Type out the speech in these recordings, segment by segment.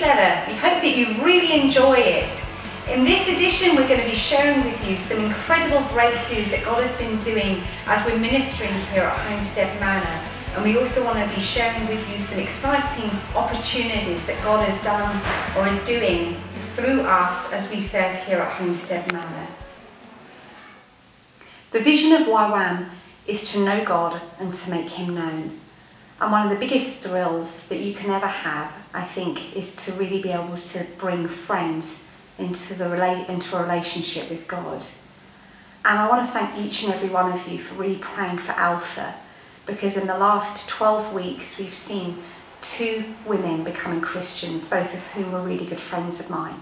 newsletter. We hope that you really enjoy it. In this edition, we're going to be sharing with you some incredible breakthroughs that God has been doing as we're ministering here at Homestead Manor. And we also want to be sharing with you some exciting opportunities that God has done or is doing through us as we serve here at Homestead Manor. The vision of YWAM is to know God and to make Him known. And one of the biggest thrills that you can ever have, I think, is to really be able to bring friends into a relationship with God. And I want to thank each and every one of you for really praying for Alpha, because in the last 12 weeks we've seen 2 women becoming Christians, both of whom were really good friends of mine.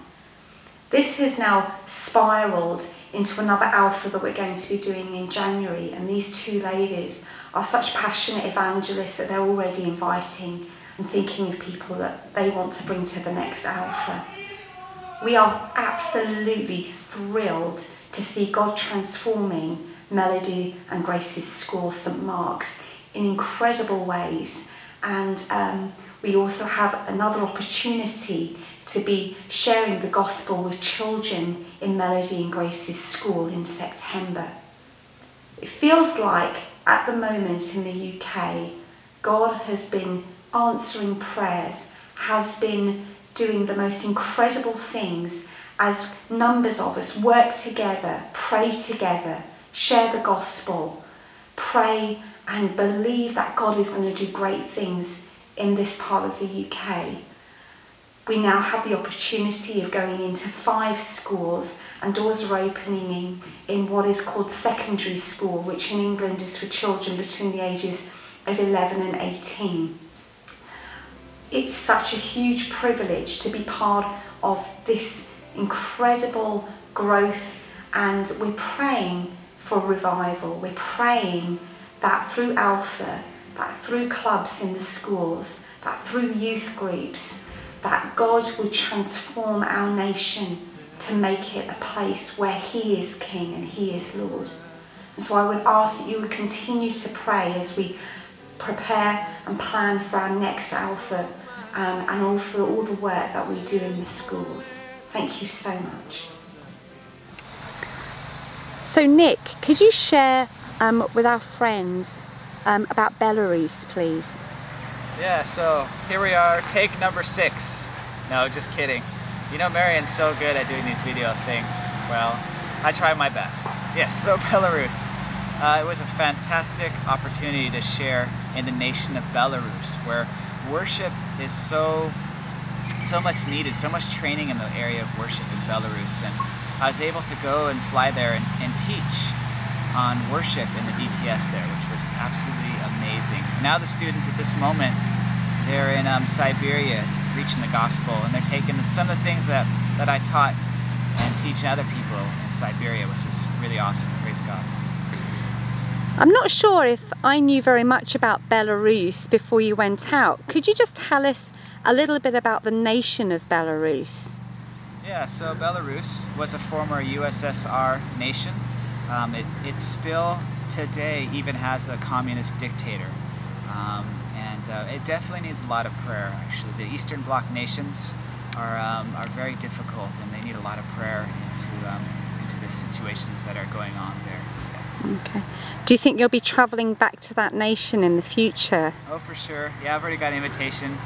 This has now spiralled into another Alpha that we're going to be doing in January, and these 2 ladies are such passionate evangelists that they're already inviting and thinking of people that they want to bring to the next Alpha. We are absolutely thrilled to see God transforming Melody and Grace's school, St Mark's, in incredible ways. And we also have another opportunity to be sharing the gospel with children in Melody and Grace's school in September. It feels like at the moment in the UK, God has been answering prayers, has been doing the most incredible things as numbers of us work together, pray together, share the gospel, pray and believe that God is going to do great things in this part of the UK. We now have the opportunity of going into 5 schools, and doors are opening in what is called secondary school, which in England is for children between the ages of 11 and 18. It's such a huge privilege to be part of this incredible growth, and we're praying for revival. We're praying that through Alpha, that through clubs in the schools, that through youth groups, that God would transform our nation to make it a place where He is King and He is Lord. And so I would ask that you would continue to pray as we prepare and plan for our next Alpha, and all for all the work that we do in the schools. Thank you so much. So Nick, could you share with our friends about Belarus, please? Yeah, so here we are, take number 6. No, just kidding. You know, Marion's so good at doing these video things. Well, I try my best. Yes, so Belarus. It was a fantastic opportunity to share in the nation of Belarus, where worship is so much needed, so much training in the area of worship in Belarus. And I was able to go and fly there and teach on worship in the DTS there, which was absolutely amazing. Now the students at this moment, they're in Siberia reaching the gospel, and they're taking some of the things that I taught and teaching other people in Siberia, which is really awesome. Praise God. I'm not sure if I knew very much about Belarus before you went out. Could you just tell us a little bit about the nation of Belarus? Yeah, so Belarus was a former USSR nation. It still today even has a communist dictator, and it definitely needs a lot of prayer. Actually, the Eastern Bloc nations are very difficult, and they need a lot of prayer into the situations that are going on there. Yeah. Okay. Do you think you'll be traveling back to that nation in the future? Oh, for sure. Yeah, I've already got an invitation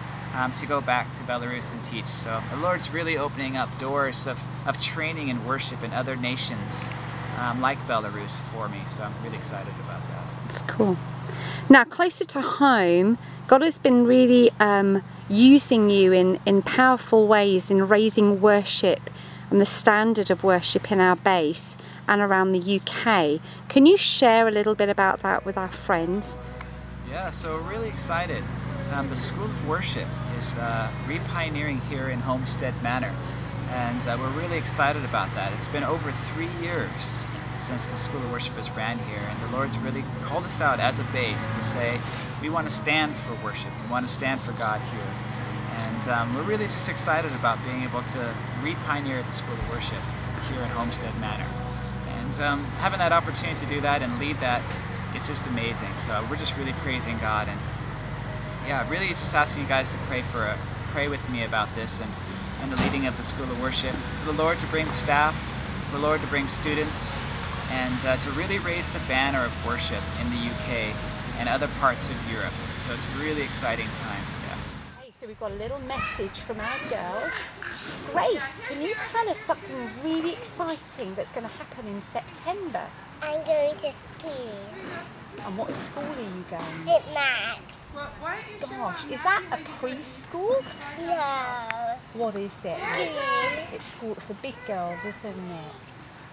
to go back to Belarus and teach. So the Lord's really opening up doors of training and worship in other nations like Belarus for me. So I'm really excited about that. That's cool. Now, closer to home, God has been really using you in powerful ways in raising worship and the standard of worship in our base and around the UK. Can you share a little bit about that with our friends? Yeah, so we're really excited. The School of Worship is re-pioneering here in Homestead Manor, and we're really excited about that. It's been over 3 years since the School of Worship has ran here, and the Lord's really called us out as a base to say we want to stand for worship, we want to stand for God here. And we're really just excited about being able to re-pioneer the School of Worship here in Homestead Manor. And having that opportunity to do that and lead that, it's just amazing. So we're just really praising God, and yeah, really just asking you guys to pray for pray with me about this and the leading of the School of Worship. For the Lord to bring staff, for the Lord to bring students, and to really raise the banner of worship in the UK and other parts of Europe. So it's a really exciting time. Yeah. Okay, so we've got a little message from our girls. Grace, can you tell us something really exciting that's going to happen in September? I'm going to ski. And what school are you going? St. Max. Gosh, is that a preschool? No. What is it? Ski. It's school for big girls, isn't it?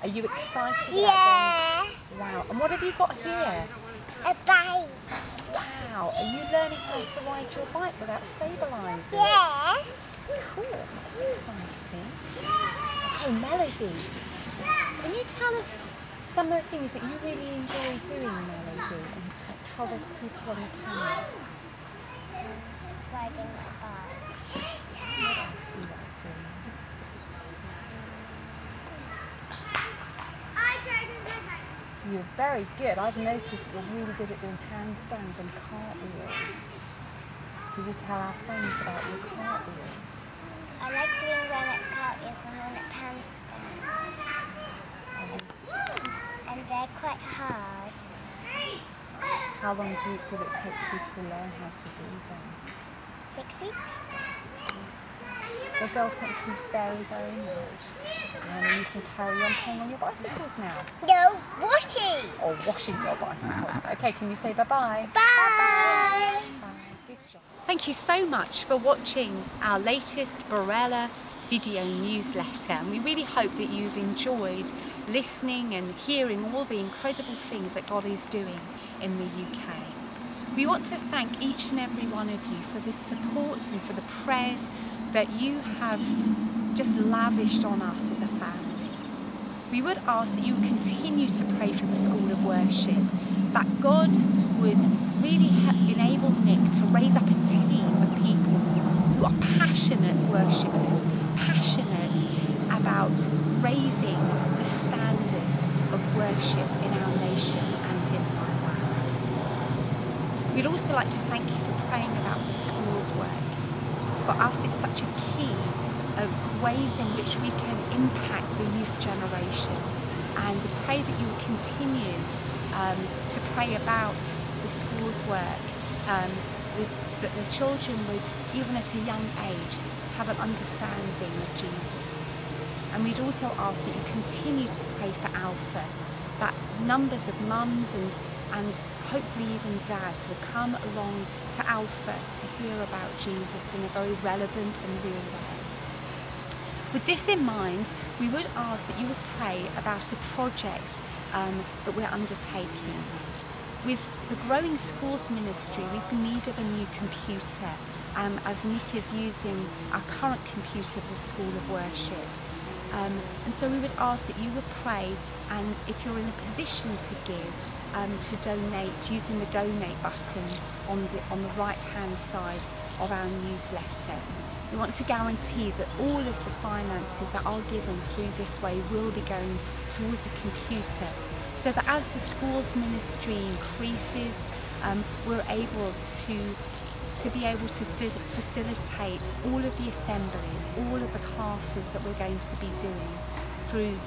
Are you excited Yeah. about going? Wow. And what have you got here? A bike. Wow. Are you learning how to ride your bike without stabilising? Yeah. Cool. That's exciting. Okay, Melody. Can you tell us some of the things that you really enjoy doing, Melody, and tell the people on the camera? Riding my bike. What else do you like doing? You're very good. I've noticed that you're really good at doing handstands and cartwheels. Could you tell our friends about your cartwheels? I like doing run-up cartwheels and run-up handstands. And they're quite hard. How long did it take you to learn how to do them? 6 weeks. Well, girls, thank you very, very much. And you can carry on playing on your bicycles now. No, washing. Or washing your bicycles. Okay, can you say bye-bye? Bye. Good job. Thank you so much for watching our latest Barella video newsletter, and we really hope that you've enjoyed listening and hearing all the incredible things that God is doing in the UK. We want to thank each and every one of you for the support and for the prayers that you have just lavished on us as a family. We would ask that you continue to pray for the School of Worship, that God would really enable Nick to raise up a team of people who are passionate worshippers, passionate about raising the standard of worship in our nation and in my world. We'd also like to thank you for praying about the school's work. For us, it's such a key of ways in which we can impact the youth generation, and pray that you will continue to pray about the school's work, that the children would, even at a young age, have an understanding of Jesus. And we'd also ask that you continue to pray for Alpha, that numbers of mums and hopefully even dads will come along to Alpha to hear about Jesus in a very relevant and real way. With this in mind, we would ask that you would pray about a project that we're undertaking. With the growing schools ministry, we've been in need of a new computer, as Nick is using our current computer for the School of Worship. And so we would ask that you would pray, and if you're in a position to give, to donate using the donate button on the right hand side of our newsletter. We want to guarantee that all of the finances that are given through this way will be going towards the computer, so that as the school's ministry increases, we're able to be able to facilitate all of the assemblies, all of the classes that we're going to be doing through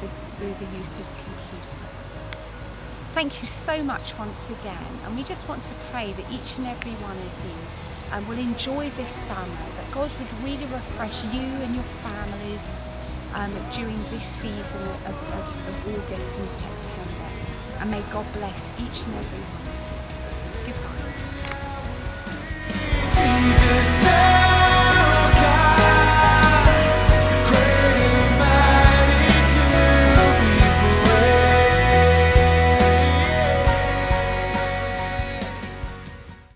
the use of the computer. Thank you so much once again, and we just want to pray that each and every one of you will enjoy this summer, that God would really refresh you and your families during this season of August and September, and may God bless each and every one.